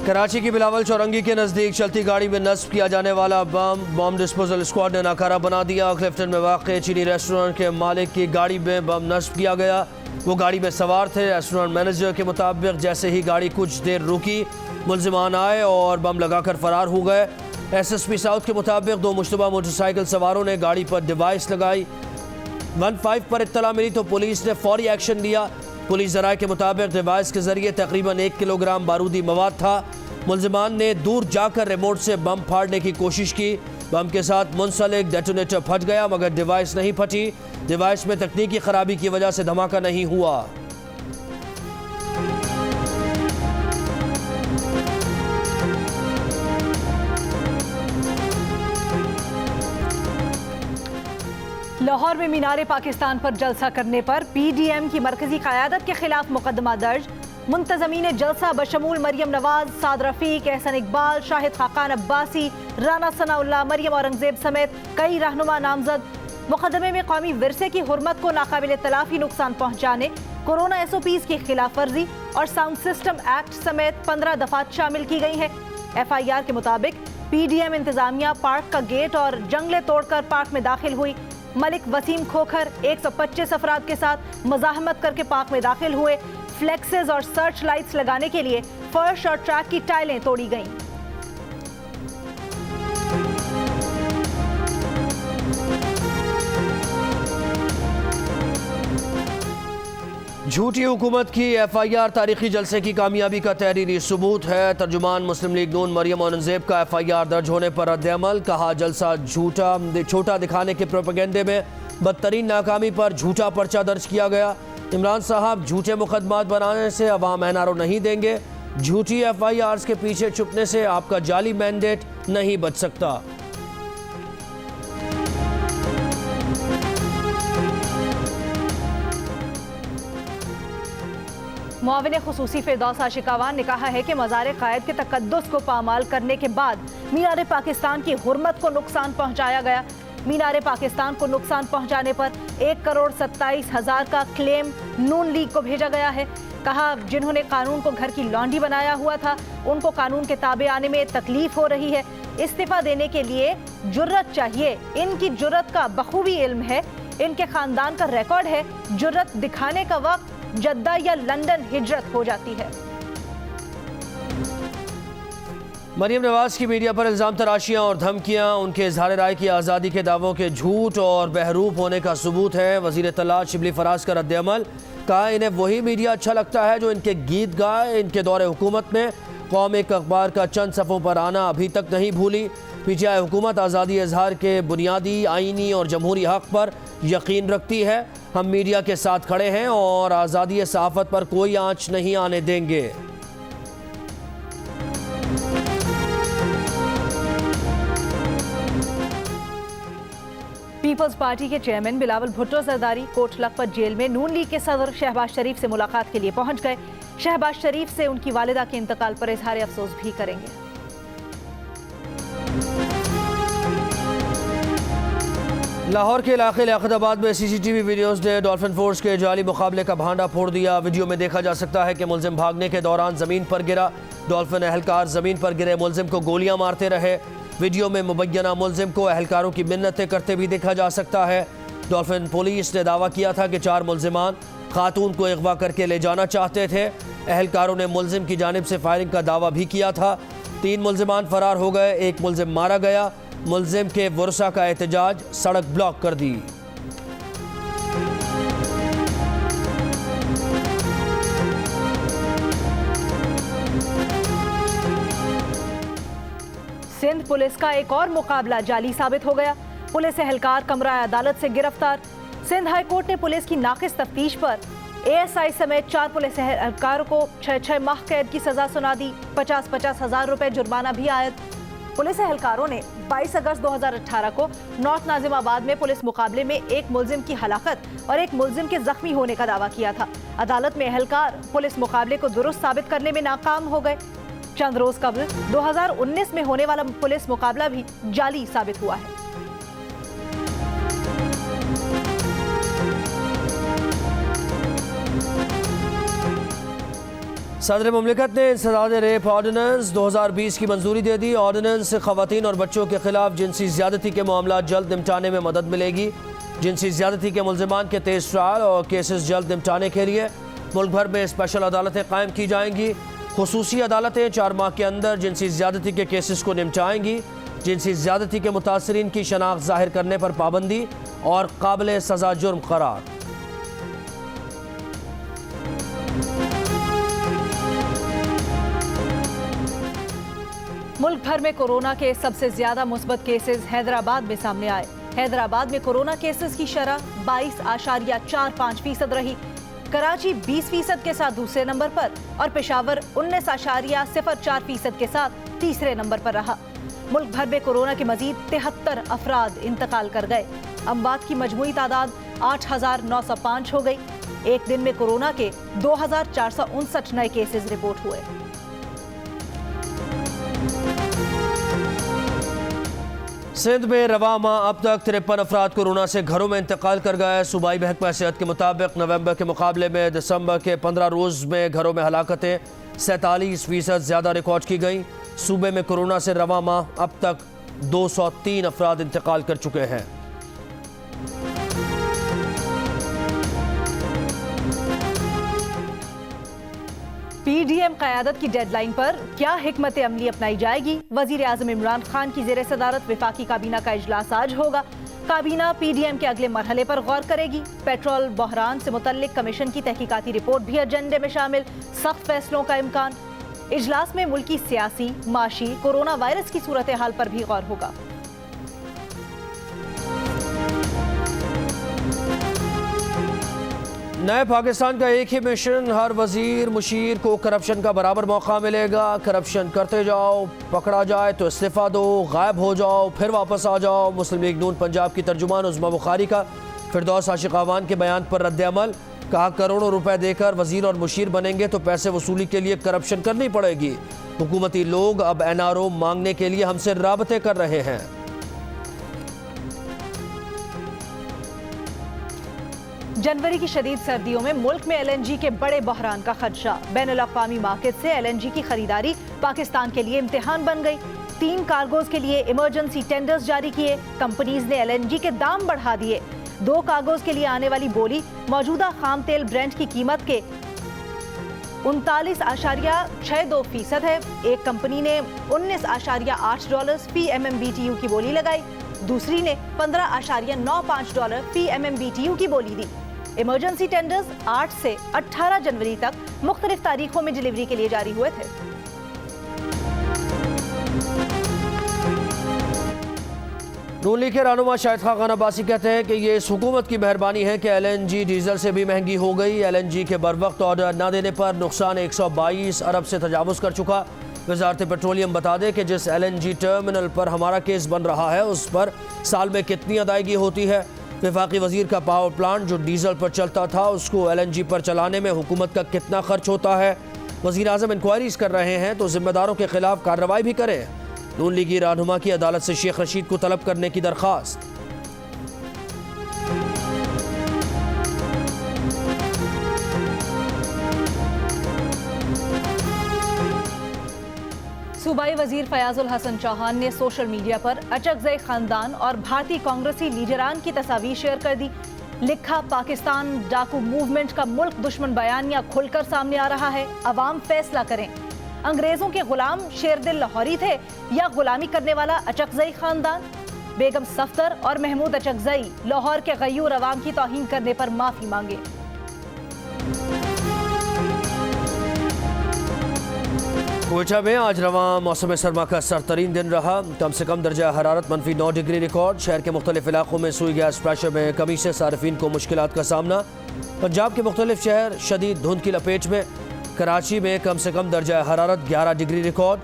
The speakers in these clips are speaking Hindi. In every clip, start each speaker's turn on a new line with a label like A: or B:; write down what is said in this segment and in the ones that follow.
A: कराची की बिलावल चौरंगी के नज़दीक चलती गाड़ी में नस्ब किया जाने वाला बम डिस्पोजल स्क्वाड ने नाकारा बना दिया। क्लिफ्टन में वाक़ चीनी रेस्टोरेंट के मालिक की गाड़ी में बम नस्ब किया गया। वो गाड़ी में सवार थे। रेस्टोरेंट मैनेजर के मुताबिक जैसे ही गाड़ी कुछ देर रुकी, मुलजिमान आए और बम लगाकर फरार हो गए। SSP साउथ के मुताबिक 2 मुश्तबा मोटरसाइकिल सवारों ने गाड़ी पर डिवाइस लगाई। 15 पर इत्तला मिली तो पुलिस ने फौरी एक्शन लिया। पुलिस ज़राए के मुताबिक डिवाइस के जरिए तकरीबन 1 किलोग्राम बारूदी मवाद था। मुलजिमान ने दूर जाकर रिमोट से बम फाड़ने की कोशिश की। बम के साथ मुंसलिक डेटोनेटर फट गया मगर डिवाइस नहीं फटी। डिवाइस में तकनीकी खराबी की वजह से धमाका नहीं हुआ।
B: लाहौर में मीनारे पाकिस्तान पर जलसा करने पर PDM की मरकजी क़यादत के खिलाफ मुकदमा दर्ज। मुंतज़मीन जलसा बशमूल मरियम नवाज, साद रफ़ीक, एहसन इकबाल, शाहिद खाकान अब्बासी, राना सनाउल्लाह, मरियम औरंगजेब समेत कई रहनुमा नामजद। मुकदमे में कौमी विरसे की हुर्मत को नाकाबिल तलाफी नुकसान पहुँचाने, कोरोना SOPs की खिलाफ वर्जी और साउंड सिस्टम एक्ट समेत 15 दफात शामिल की गई हैं। FIR के मुताबिक PDM इंतजामिया पार्क का गेट और जंगले तोड़कर पार्क में दाखिल हुई। मलिक वसीम खोखर 125 अफराद के साथ मज़ाहमत करके पार्क में दाखिल हुए। फ्लेक्सेस और सर्च लाइट्स लगाने के लिए फर्श और ट्रैक की टाइलें तोड़ी गईं।
A: झूठी हुकूमत की FIR तारीखी जलसे की कामयाबी का तहरीरी सबूत है। तर्जुमान मुस्लिम लीग नून मरियम औरंगजेब का FIR दर्ज होने पर रद्द-ए-अमल। कहा जलसा छोटा दिखाने के प्रोपेगेंडे में बदतरीन नाकामी पर झूठा पर्चा दर्ज किया गया। इमरान साहब झूठे मुकदमात बनाने से अवाम NRO नहीं देंगे। झूठी FIRs के पीछे छुपने से आपका जाली मैंडेट नहीं बच सकता।
B: मुआविन खुसूसी फिरदौस आशिकावान ने कहा है कि मज़ार क़ायद के तकद्दुस को पामाल करने के बाद मीनार पाकिस्तान की हुर्मत को नुकसान पहुँचाया गया। मीनार पाकिस्तान को नुकसान पहुँचाने पर 1,27,000 का क्लेम नून लीग को भेजा गया है। कहा जिन्होंने कानून को घर की लौंडी बनाया हुआ था उनको कानून के ताबे आने में तकलीफ हो रही है। इस्तीफा देने के लिए जुर्रत चाहिए। इनकी जुर्रत का बखूबी इल्म है, इनके खानदान का रिकॉर्ड है। जुर्रत दिखाने का वक्त जद्दा या लंदन हिजरत हो जाती है।
A: मरियम नवाज की मीडिया पर इल्ज़ाम तराशियाँ और धमकियाँ उनके इज़हार राय की आज़ादी के दावों के झूठ और बहरूप होने का सबूत है। वज़ीर इत्तलात शिबली फराज का रद्द-ए-अमल। कहा इन्हें वही मीडिया अच्छा लगता है जो इनके गीत गाए। इनके दौरे हुकूमत में कौम एक अखबार का चंद सफ़ों पर आना अभी तक नहीं भूली। PTI हुकूमत आज़ादी इज़हार के बुनियादी आइनी और जमहूरी हक़ पर यकीन रखती है। हम मीडिया के साथ खड़े हैं और आज़ादी सहाफ़त पर कोई आँच नहीं आने देंगे।
B: पीपल्स पार्टी के चेयरमैन बिलावल भुट्टो जरदारी कोट लखपत जेल में नून लीग के सदर शहबाज शरीफ से मुलाकात के लिए पहुंच गए। शहबाज शरीफ से उनकी वालिदा के इंतकाल पर इजहार अफसोस भी करेंगे।
A: लाहौर के इलाके लियाकताबाद में CCTV वीडियोस ने डॉल्फिन फोर्स के जाली मुकाबले का भांडा फोड़ दिया। वीडियो में देखा जा सकता है कि मुलजिम भागने के दौरान ज़मीन पर गिरा। डॉल्फिन एहलकार ज़मीन पर गिरे मुलजिम को गोलियां मारते रहे। वीडियो में मुबैना मुलजिम को एहलकारों की मिन्नतें करते भी देखा जा सकता है। डॉल्फिन पुलिस ने दावा किया था कि 4 मुलजिमान खातून को अगवा करके ले जाना चाहते थे। एहलकारों ने मुलजिम की जानिब से फायरिंग का दावा भी किया था। 3 मुलजिमान फरार हो गए, 1 मुलजिम मारा गया। मुलजिम के वर्सा का एहतजाज, सड़क ब्लॉक कर दी।
B: सिंध पुलिस का एक और मुकाबला जाली साबित हो गया। पुलिस एहलकार कमरा अदालत से गिरफ्तार। सिंध हाई कोर्ट ने पुलिस की नाकिस तफ्तीश पर ASI समेत 4 पुलिस एहलकारों को 6 माह कैद की सजा सुना दी। 50-50 हज़ार रुपए जुर्माना भी आयद। पुलिस एहलकारों ने 22 अगस्त 2018 को नॉर्थ नाजिमाबाद में पुलिस मुकाबले में 1 मुलजिम की हलाकत और 1 मुलजिम के जख्मी होने का दावा किया था। अदालत में एहलकार पुलिस मुकाबले को दुरुस्त साबित करने में नाकाम हो गए। चंद रोज कबल 2019 में होने वाला पुलिस मुकाबला भी जाली साबित हुआ है।
A: सदर मुमलिकत ने इंसदाद रेप ऑर्डिनेंस 2020 की मंजूरी दे दी। ऑर्डिनेंस से खवातीन और बच्चों के खिलाफ जिनसी ज्यादती के मामला जल्द निपटाने में मदद मिलेगी। जिनसी ज्यादती के मुल्जिमान के तेज ट्रायल और केसेस जल्द निपटाने के लिए मुल्क भर में स्पेशल अदालतें कायम की जाएंगी। खुसूसी अदालतें 4 माह के अंदर जिनसी ज्यादती के केसेस को निपटाएंगी। जिनसी ज्यादती के मुतासरीन की शनाख्त जाहिर करने पर पाबंदी और काबिल सजा जुर्म करार।
B: मुल्क भर में कोरोना के सबसे ज्यादा मुस्बत केसेस हैदराबाद में सामने आए। हैदराबाद में कोरोना केसेस की शरह 22.45% रही। कराची 20% के साथ दूसरे नंबर पर और पेशावर 19.04% के साथ तीसरे नंबर पर रहा। मुल्क भर में कोरोना के मजीद 73 अफराद इंतकाल कर गए। अमवात की मजमूई तादाद 8,905 हो गई। एक दिन में कोरोना के 2,459 नए केसेस रिपोर्ट हुए।
A: सिंध में रवा माह अब तक 53 अफराद कोरोना से घरों में इंतकाल कर गए। सूबाई महकमा सेहत के मुताबिक नवंबर के मुकाबले में दिसंबर के 15 रोज़ में घरों में हलाकतें 47% ज़्यादा रिकॉर्ड की गई। सूबे में कोरोना से रवा माह अब तक 203 अफराद इंतकाल कर चुके हैं।
B: पीडीएम क़यादत की डेडलाइन पर क्या हिकमत अमली अपनाई जाएगी? वज़ीर आज़म इमरान खान की ज़ेर सदारत विफाकी काबीना का इजलास आज होगा। काबीना पीडीएम के अगले मरहले पर गौर करेगी। पेट्रोल बहरान से मुतल्लिक कमीशन की तहकीकाती रिपोर्ट भी एजेंडे में शामिल। सख्त फैसलों का इम्कान। इजलास में मुल्की सियासी, माशी, कोरोना वायरस की सूरत हाल पर भी गौर होगा।
A: नए पाकिस्तान का एक ही मिशन, हर वजीर मुशीर को करप्शन का बराबर मौका मिलेगा। करप्शन करते जाओ, पकड़ा जाए तो इस्तीफा दो, गायब हो जाओ फिर वापस आ जाओ। मुस्लिम लीग नून पंजाब की तर्जुमान उज़्मा बुखारी का फिरदौस आशिक अवान के बयान पर रद्द अमल। कहा करोड़ों रुपए देकर वजीर और मुशीर बनेंगे तो पैसे वसूली के लिए करप्शन करनी पड़ेगी। हुकूमती लोग अब एनआरओ मांगने के लिए हमसे राबते कर रहे हैं।
B: जनवरी की शदीद सर्दियों में मुल्क में एलएनजी के बड़े बहरान का खदशा। बैनुल अक़वामी मार्केट से एलएनजी की खरीदारी पाकिस्तान के लिए इम्तिहान बन गई। 3 कार्गोज के लिए इमरजेंसी टेंडर्स जारी किए। कंपनीज ने एलएनजी के दाम बढ़ा दिए। 2 कार्गोज के लिए आने वाली बोली मौजूदा खाम तेल ब्रेंट की कीमत के 39.62% है। एक कंपनी ने $19.8 फी MMBTU की बोली लगाई। दूसरी ने $15.95 फी MMBTU की बोली दी। इमरजेंसी टेंडर्स 8 से 18 जनवरी तक मुख्तलिफ तारीखों में डिलीवरी के लिए जारी हुए थे।
A: नून लीग के रहनुमा शाहिद खान अब्बासी कहते हैं कि ये इस हुकूमत की मेहरबानी है कि एलएनजी डीजल से भी महंगी हो गई। एलएनजी के बर वक्त ऑर्डर न देने पर नुकसान 122 अरब से तजावुज़ कर चुका। वजारत पेट्रोलियम बता दे कि जिस एलएनजी टर्मिनल पर हमारा केस बन रहा है उस पर साल में कितनी अदायगी होती है। वफाकी वजीर का पावर प्लांट जो डीजल पर चलता था उसको एलएनजी पर चलाने में हुकूमत का कितना खर्च होता है। वजीर आज़म इंक्वायरीज कर रहे हैं तो जिम्मेदारों के खिलाफ कार्रवाई भी करें। नून लीगी रहनुमा की अदालत से शेख रशीद को तलब करने की दरख्वास्त।
B: सूबाई वजीर फयाजुल हसन चौहान ने सोशल मीडिया पर अचकज़ई खानदान और भारतीय कांग्रेसी लीडरान की तस्वीर शेयर कर दी। लिखा, पाकिस्तान डाकू मूवमेंट का मुल्क दुश्मन बयानिया खुलकर सामने आ रहा है। अवाम फैसला करें, अंग्रेजों के गुलाम शेरदिल लाहौरी थे या गुलामी करने वाला अचकज़ई खानदान। बेगम सफदर और महमूद अचकज़ई लाहौर के गयूर अवाम की तौहीन करने पर माफी मांगे।
A: कोयटा में आज रवां मौसम सरमा का सरतरीन दिन रहा। कम से कम दर्जा हरारत -9 डिग्री रिकॉर्ड। शहर के मुख्तलिफ इलाकों में सुई गैस प्रेशर में कमी से सार्फिन को मुश्किलात का सामना। पंजाब के मुख्तलिफ शहर शदीद धुंध की लपेट में। कराची में कम से कम दर्जा हरारत 11 डिग्री रिकॉर्ड।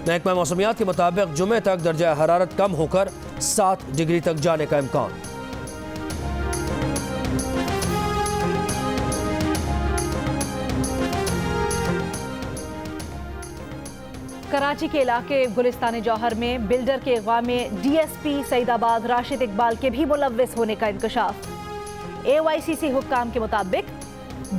A: महकमा मौसमियात के मुताबिक जुमे तक दर्जा हरारत कम होकर 7 डिग्री तक जाने का इम्कान।
B: कराची के इलाके गुलिस्तान जौहर में बिल्डर के अगवा में DSP सईदाबाद राशिद इकबाल के भी मुलव्विस होने का इंकशाफ। AYCC हुक्काम के मुताबिक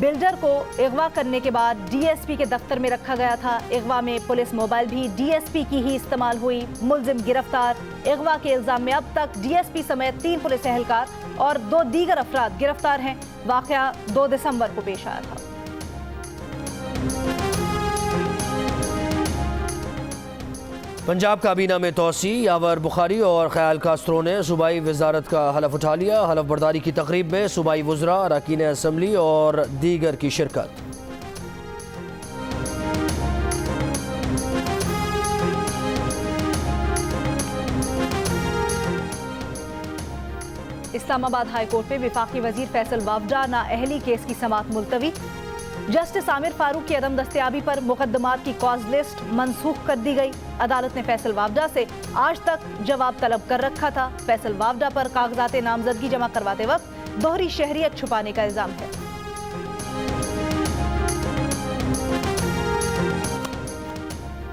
B: बिल्डर को अगवा करने के बाद डीएसपी के दफ्तर में रखा गया था। अगवा में पुलिस मोबाइल भी डीएसपी की ही इस्तेमाल हुई। मुलजिम गिरफ्तार। अगवा के इल्जाम में अब तक डीएसपी समेत 3 पुलिस एहलकार और 2 दीगर अफराद गिरफ्तार हैं। वाकया 2 दिसंबर को पेश आया था।
A: पंजाब काबीना में तोसी। यावर बुखारी और ख्याल कास्त्रो ने सूबाई वजारत का हलफ उठा लिया। हलफ बर्दारी की तकरीब में सूबाई वज़रा, अरकान असम्बली और दीगर की शिरकत।
B: इस्लामाबाद हाई कोर्ट में विफाकी वजीर फैसल वावडा नाअहली केस की समाअत मुलतवी। जस्टिस आमिर फारूक की अदम दस्तयाबी पर मुकदमात की कॉज लिस्ट मनसूख कर दी गई। अदालत ने फैसल वावडा से आज तक जवाब तलब कर रखा था। फैसल वावडा पर कागजात नामजदगी जमा करवाते वक्त दोहरी शहरियत छुपाने का इल्जाम है।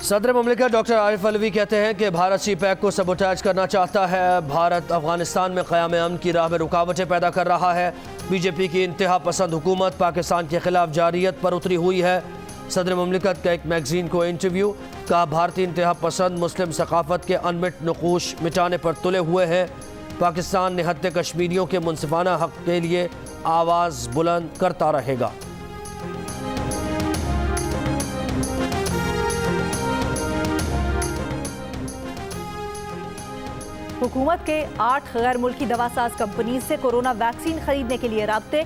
A: सदर मुमलिकत डॉक्टर आरिफ अलवी कहते हैं कि भारत सी पैक को सबोटाइज करना चाहता है। भारत अफगानिस्तान में क़याम अमन की राह में रुकावटें पैदा कर रहा है। बीजेपी की इंतहा पसंद हुकूमत पाकिस्तान के खिलाफ जारियत पर उतरी हुई है। सदर मुमलिकत का एक मैगजीन को इंटरव्यू। कहा, भारतीय इंतहा पसंद मुस्लिम सकाफत के अनमिट नकूश मिटाने पर तुले हुए हैं। पाकिस्तान निहत्ते कश्मीरियों के मुनसिफाना हक के लिए आवाज़ बुलंद करता रहेगा।
B: हुकूमत के 8 गैर मुल्की दवासाज कंपनी से कोरोना वैक्सीन खरीदने के लिए राब्ते।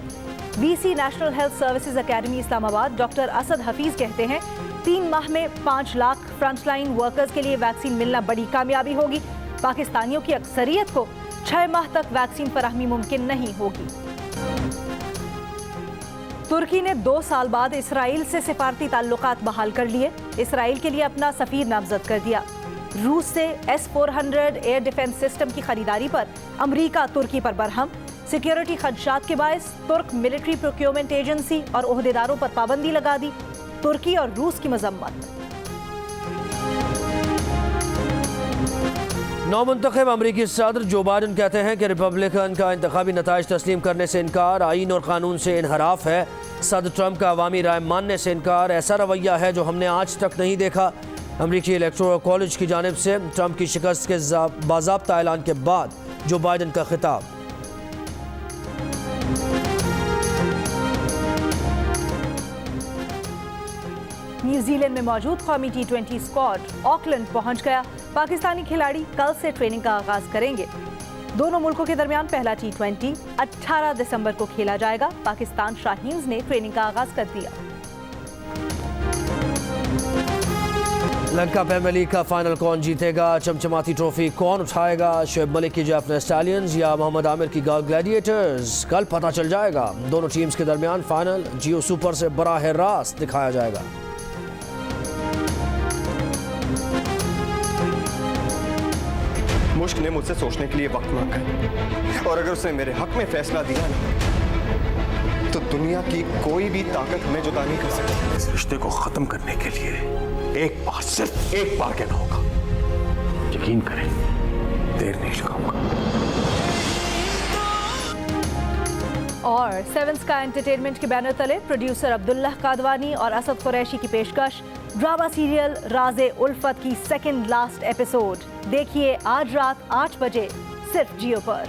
B: VC national health services academy Islamabad doctor Asad Hafeez कहते हैं 3 माह में 5 लाख फ्रंटलाइन वर्कर्स के लिए वैक्सीन मिलना बड़ी कामयाबी होगी। पाकिस्तानियों की अक्सरियत को 6 माह तक वैक्सीन फराहमी मुमकिन नहीं होगी। तुर्की ने 2 साल बाद इसराइल से सिफारती ताल्लुकात बहाल कर लिए। इसराइल के लिए अपना सफीर नामजद कर दिया। रूस से S-400 एयर डिफेंस सिस्टम की खरीदारी पर अमरीका तुर्की पर बरहम। सिक्योरिटी खदशात के बायस तुर्क मिलिट्री प्रोक्योरमेंट एजेंसी और ओहदेदारों पर पाबंदी लगा दी। तुर्की और रूस की मजम्मत।
A: नौमुंतखब अमरीकी सदर जो बाइडन कहते हैं कि रिपब्लिकन का इंतखाबी नताइज तस्लीम करने से इनकार आईन और कानून से इनहराफ है। सदर ट्रंप का अवामी राय मानने से इनकार ऐसा रवैया है जो हमने आज तक नहीं देखा। अमरीकी इलेक्टोरल कॉलेज की जानिब से ट्रंप की शिकस्त के बाज़ाब्ता ऐलान के बाद जो बाइडन का खिताब।
B: न्यूजीलैंड में मौजूद कौमी T20 स्क्वाड ऑकलैंड पहुंच गया। पाकिस्तानी खिलाड़ी कल से ट्रेनिंग का आगाज करेंगे। दोनों मुल्कों के दरमियान पहला T20 18 दिसंबर को खेला जाएगा। पाकिस्तान शाहीन्स ने ट्रेनिंग का आगाज कर दिया।
A: लंका प्रीमियर लीग का फाइनल कौन जीतेगा? चमचमाती ट्रॉफी कौन उठाएगा? शुएब मलिक की जाफना स्टैलियंस या मोहम्मद आमिर की गाल ग्लैडिएटर्स? कल पता चल जाएगा। दोनों टीम्स के दरमियान फाइनल जियो सुपर से बराह रास्त दिखाया जाएगा।
C: मुश्क ने मुझसे सोचने के लिए वक्त मांगा है और अगर उसने मेरे हक में फैसला दिया ना तो दुनिया की कोई भी ताकत हमें जुदा नहीं कर सकती।
D: इस रिश्ते को खत्म करने के लिए एक बार, सिर्फ एक बार कहना होगा। यकीन करें, देर नहीं लगाऊंगा।
B: और 7 स्काई एंटरटेनमेंट के बैनर तले प्रोड्यूसर अब्दुल्लाह कादवानी और असद कुरैशी की पेशकश ड्रामा सीरियल राज़े उल्फत की सेकंड लास्ट एपिसोड देखिए आज रात 8 बजे सिर्फ जियो पर।